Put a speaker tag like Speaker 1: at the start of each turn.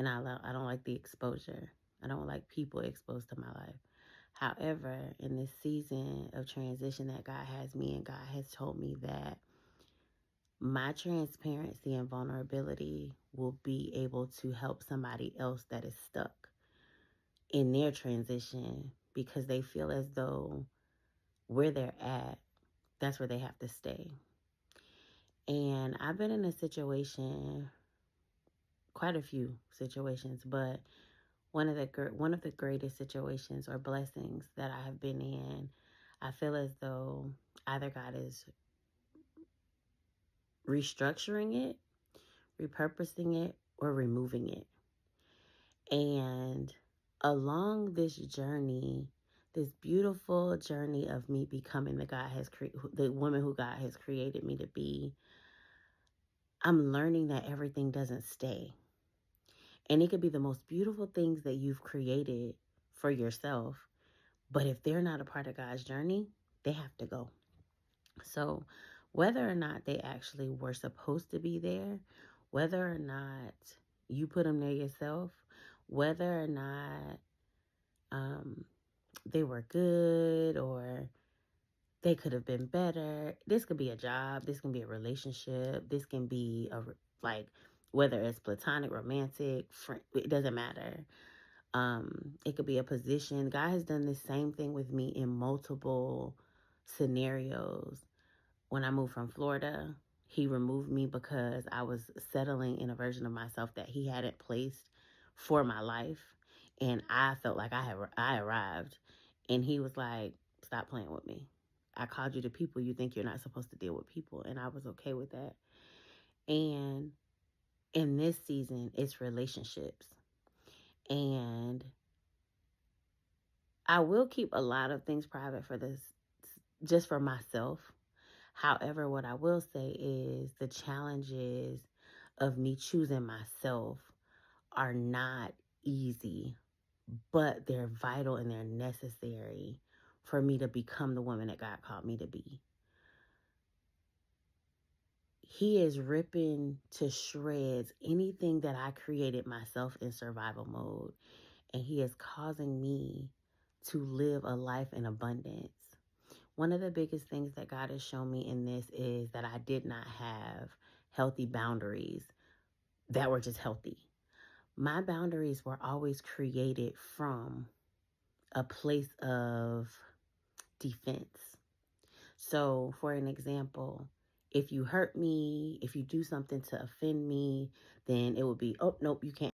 Speaker 1: and I don't like the exposure. I don't like people exposed to my life. However, in this season of transition that God has me in, God has told me that my transparency and vulnerability will be able to help somebody else that is stuck in their transition because they feel as though where they're at, that's where they have to stay. And I've been in a situation, quite a few situations, but one of the greatest situations or blessings that I have been in, I feel as though either God is restructuring it, repurposing it, or removing it. And along this journey, this beautiful journey of me becoming the woman who God has created me to be, I'm learning that everything doesn't stay. And it could be the most beautiful things that you've created for yourself, but if they're not a part of God's journey, they have to go. So whether or not they actually were supposed to be there, whether or not you put them there yourself, whether or not they were good or they could have been better. This could be a job. This can be a relationship. This can be whether it's platonic, romantic, friend, it doesn't matter. It could be a position. God has done the same thing with me in multiple scenarios. When I moved from Florida, he removed me because I was settling in a version of myself that he hadn't placed for my life. And I felt like I arrived. And he was like, stop playing with me. I called you to people. You think you're not supposed to deal with people. And I was okay with that. And in this season, it's relationships. And I will keep a lot of things private for this, just for myself. However, what I will say is the challenges of me choosing myself are not easy, but they're vital and they're necessary for me to become the woman that God called me to be. He is ripping to shreds anything that I created myself in survival mode, and he is causing me to live a life in abundance. One of the biggest things that God has shown me in this is that I did not have healthy boundaries that were just healthy. My boundaries were always created from a place of defense. So, for an example, if you hurt me, if you do something to offend me, then it would be, oh, nope, you can't